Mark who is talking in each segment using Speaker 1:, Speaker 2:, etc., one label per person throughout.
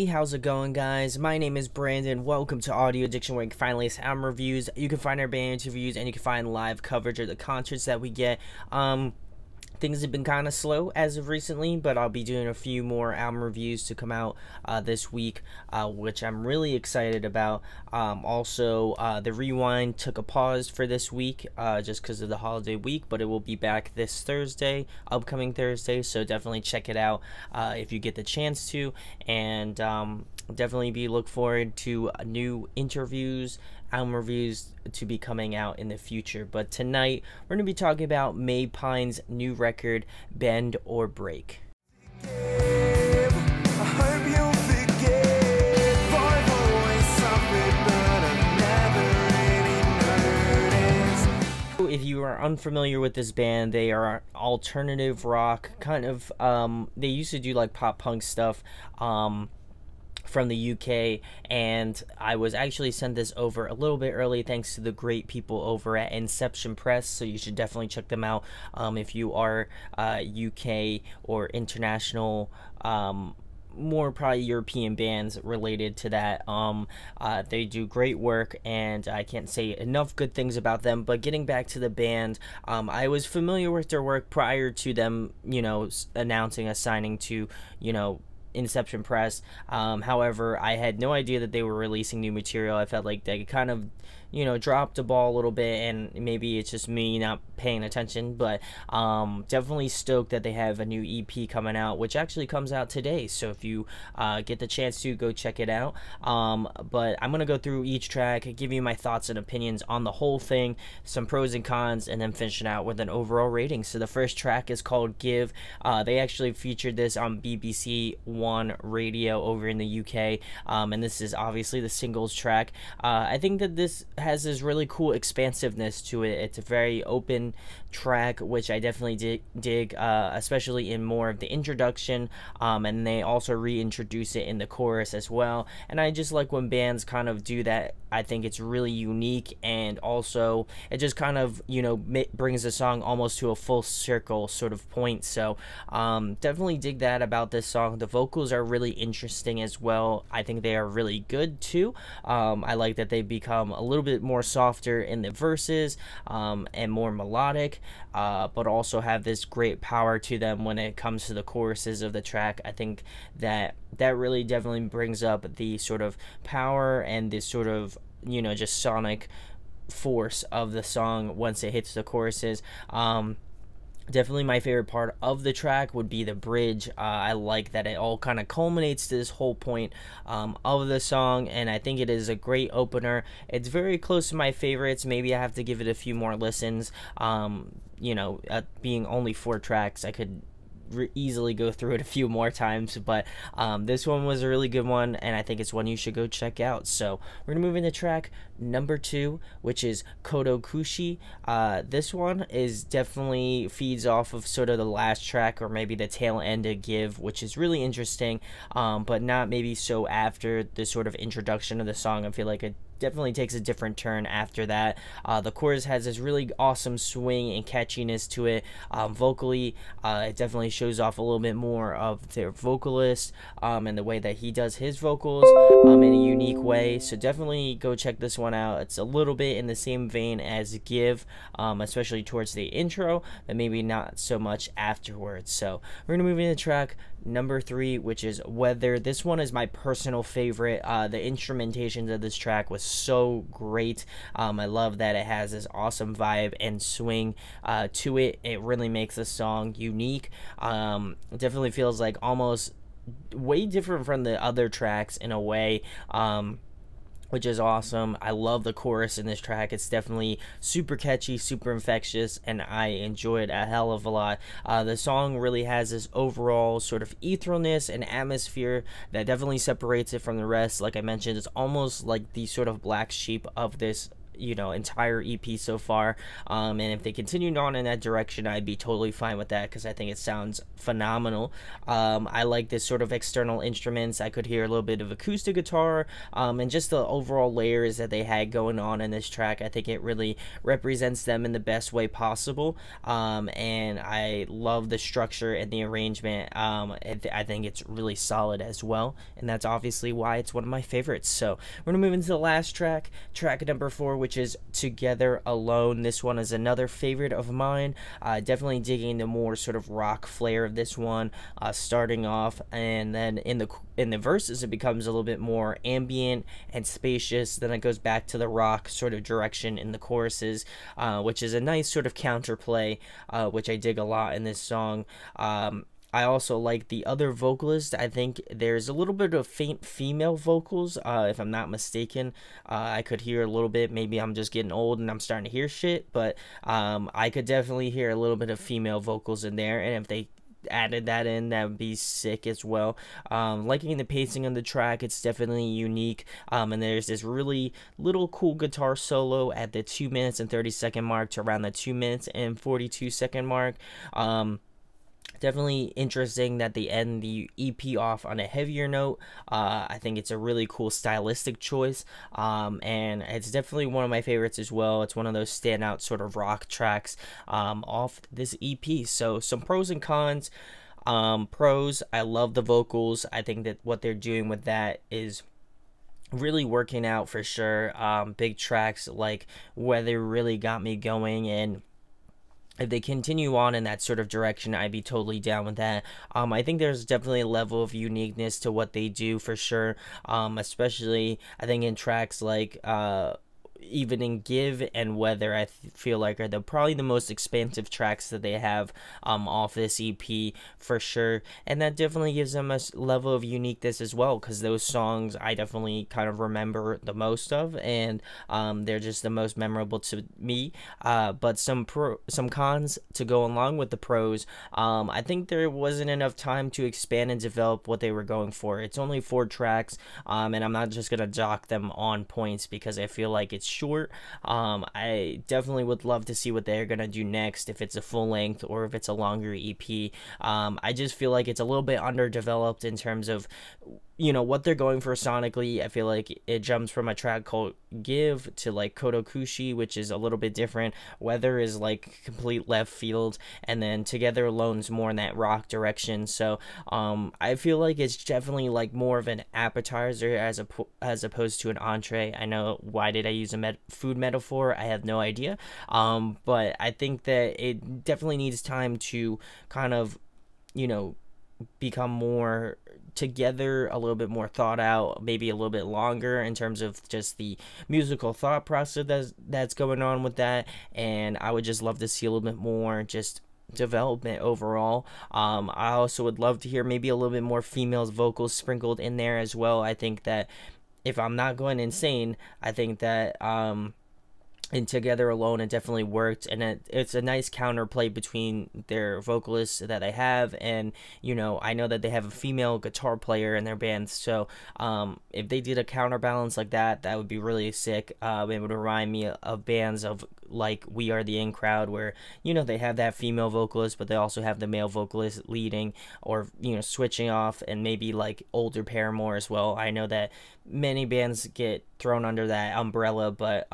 Speaker 1: Hey, how's it going, guys? My name is Brandon. Welcome to Audio Addiction, where you can find latest album reviews. You can find our band interviews, and you can find live coverage of the concerts that we get. Things have been kind of slow as of recently, but I'll be doing a few more album reviews to come out this week, which I'm really excited about. Also, the Rewind took a pause for this week just because of the holiday week, but it will be back this Thursday, upcoming Thursday, so definitely check it out if you get the chance to, and definitely look forward to new interviews, album reviews to be coming out in the future. But tonight we're going to be talking about Maypine's new record, Bend or Break. If you are unfamiliar with this band, they are alternative rock, kind of they used to do like pop punk stuff from the UK, and I was actually sent this over a little bit early thanks to the great people over at Inception Press, so you should definitely check them out if you are UK or international, more probably European bands related to that. They do great work, and I can't say enough good things about them. But getting back to the band, I was familiar with their work prior to them, announcing a signing to, Inception Press. However, I had no idea that they were releasing new material. I felt like they kind of dropped the ball a little bit, and maybe it's just me not paying attention, but definitely stoked that they have a new EP coming out, which actually comes out today, so if you get the chance to, go check it out. But I'm gonna go through each track, give you my thoughts and opinions on the whole thing, some pros and cons, and then finish it out with an overall rating. So the first track is called Give. They actually featured this on BBC One radio over in the UK, and this is obviously the singles track. I think that this has this really cool expansiveness to it. It's a very open track, which I definitely dig, especially in more of the introduction, and they also reintroduce it in the chorus as well, and I just like when bands kind of do that. I think it's really unique, and also it just kind of brings the song almost to a full circle sort of point. So definitely dig that about this song. The vocals are really interesting as well. I think they are really good too. I like that they become a little bit more softer in the verses, and more melodic, but also have this great power to them when it comes to the choruses of the track. I think that really definitely brings up the sort of power and this sort of just sonic force of the song once it hits the choruses. Definitely my favorite part of the track would be the bridge. I like that it all kind of culminates to this whole point of the song, and I think it is a great opener. It's very close to my favorites. Maybe I have to give it a few more listens. Being only 4 tracks, I could easily go through it a few more times, but this one was a really good one, and I think it's one you should go check out. So we're gonna move into track number 2, which is Kodokushi. This one is definitely feeds off of sort of the last track, or maybe the tail end of Give, which is really interesting, but not maybe so after the sort of introduction of the song. I feel like it definitely takes a different turn after that. The chorus has this really awesome swing and catchiness to it. Vocally, it definitely shows off a little bit more of their vocalist, and the way that he does his vocals in a unique way. So definitely go check this one out. It's a little bit in the same vein as Give, especially towards the intro, but maybe not so much afterwards. So we're gonna move into track number 3, which is Weather. This one is my personal favorite. The instrumentation of this track was so great. I love that it has this awesome vibe and swing to it. It really makes the song unique. It definitely feels like almost way different from the other tracks in a way, which is awesome. I love the chorus in this track. It's definitely super catchy, super infectious, and I enjoy it a hell of a lot. The song really has this overall sort of etherealness and atmosphere that definitely separates it from the rest. Like I mentioned, it's almost like the sort of black sheep of this entire EP so far. And if they continued on in that direction, I'd be totally fine with that because I think it sounds phenomenal. I like this sort of external instruments. I could hear a little bit of acoustic guitar, and just the overall layers that they had going on in this track. I think it really represents them in the best way possible. And I love the structure and the arrangement. I think it's really solid as well, and that's obviously why it's one of my favorites. So we're gonna move into the last track number 4, which is Together Alone. This one is another favorite of mine. Definitely digging the more sort of rock flair of this one, starting off, and then in the verses it becomes a little bit more ambient and spacious. Then it goes back to the rock sort of direction in the choruses, which is a nice sort of counterplay, which I dig a lot in this song. I also like the other vocalist. I think there's a little bit of faint female vocals, if I'm not mistaken. I could hear a little bit. Maybe I'm just getting old and I'm starting to hear shit, but I could definitely hear a little bit of female vocals in there, and if they added that in, that would be sick as well. Liking the pacing of the track. It's definitely unique, and there's this really little cool guitar solo at the 2 minutes and 30-second mark to around the 2 minutes and 42-second mark. Definitely interesting that they end the EP off on a heavier note. I think it's a really cool stylistic choice, and it's definitely one of my favorites as well. It's one of those standout sort of rock tracks off this EP. So some pros and cons. Pros, I love the vocals. I think that what they're doing with that is really working out for sure. Big tracks like Weather really got me going, and if they continue on in that sort of direction, I'd be totally down with that. I think there's definitely a level of uniqueness to what they do for sure, especially I think in tracks like even in Give and Weather, I feel like are probably the most expansive tracks that they have off this EP for sure, and that definitely gives them a level of uniqueness as well, because those songs I definitely kind of remember the most of, and they're just the most memorable to me. But some cons to go along with the pros. I think there wasn't enough time to expand and develop what they were going for. It's only 4 tracks, and I'm not just gonna dock them on points because I feel like it's short. I definitely would love to see what they're gonna do next, if it's a full length or if it's a longer EP. I just feel like it's a little bit underdeveloped in terms of what they're going for sonically. I feel like it jumps from a track called Give to like Kodokushi, which is a little bit different. Weather is like complete left field, and then Together Alone's more in that rock direction. So I feel like it's definitely like more of an appetizer as opposed to an entree. I know, why did I use a food metaphor? I have no idea. But I think that it definitely needs time to kind of become more together, a little bit more thought out, maybe a little bit longer in terms of just the musical thought process that's going on with that. And I would just love to see a little bit more just development overall. I also would love to hear maybe a little bit more female vocals sprinkled in there as well. I think that if I'm not going insane, I think that and Together Alone, it definitely worked, and it's a nice counterplay between their vocalists that they have, and I know that they have a female guitar player in their band, so if they did a counterbalance like that, that would be really sick. It would remind me of bands of like We Are the In Crowd, where they have that female vocalist, but they also have the male vocalist leading, or switching off, and maybe like older Paramore as well. I know that many bands get thrown under that umbrella, but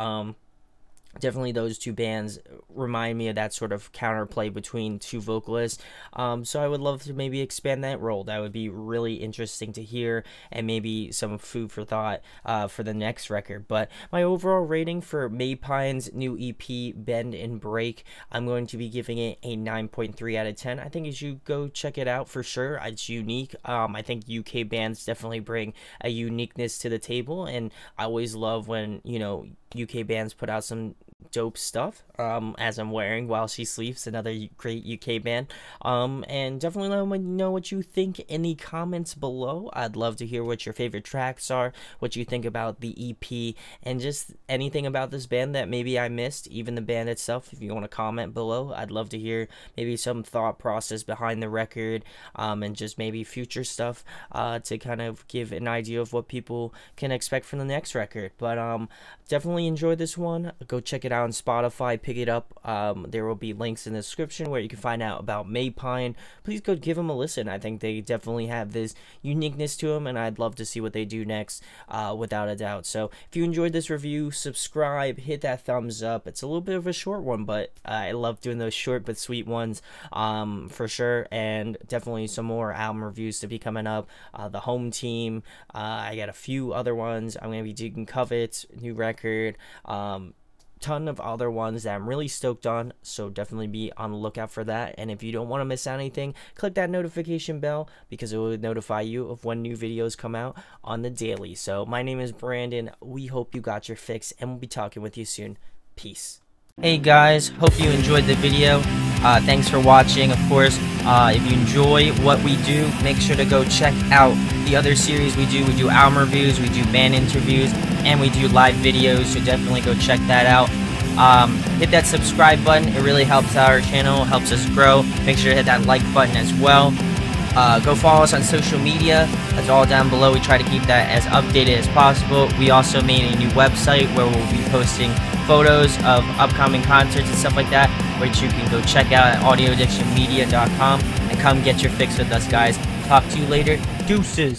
Speaker 1: definitely those two bands remind me of that sort of counterplay between two vocalists. So I would love to maybe expand that role. That would be really interesting to hear, and maybe some food for thought for the next record. But my overall rating for Maypine's new EP, Bend and Break, I'm going to be giving it a 9.3 out of 10. I think you should go check it out for sure. It's unique. I think UK bands definitely bring a uniqueness to the table, and I always love when UK bands put out some dope stuff, as I'm wearing While She Sleeps, another great UK band. And definitely let me know what you think in the comments below. I'd love to hear what your favorite tracks are, what you think about the EP, and just anything about this band that maybe I missed, even the band itself. If you want to comment below, I'd love to hear maybe some thought process behind the record, and just maybe future stuff, to kind of give an idea of what people can expect from the next record. But definitely enjoy this one. Go check it out on Spotify, pick it up. There will be links in the description where you can find out about Maypine. Please go give them a listen. I think they definitely have this uniqueness to them, and I'd love to see what they do next, without a doubt. So if you enjoyed this review, subscribe, hit that thumbs up. It's a little bit of a short one, but I love doing those short but sweet ones, for sure. And definitely some more album reviews to be coming up. The Home Team, I got a few other ones. I'm going to be digging Covet's new record, ton of other ones that I'm really stoked on, so definitely be on the lookout for that. And if you don't want to miss out anything, click that notification bell, because it will notify you of when new videos come out on the daily. So my name is Brandon. We hope you got your fix, and we'll be talking with you soon. Peace. Hey guys, hope you enjoyed the video. Thanks for watching. Of course, if you enjoy what we do, make sure to go check out the other series we do. We do album reviews, we do band interviews, and we do live videos, so definitely go check that out. Hit that subscribe button. It really helps our channel, helps us grow. Make sure to hit that like button as well. Go follow us on social media. That's all down below. We try to keep that as updated as possible. We also made a new website where we'll be posting photos of upcoming concerts and stuff like that, which you can go check out at audioaddictionmedia.com, and come get your fix with us, guys. Talk to you later. Deuces.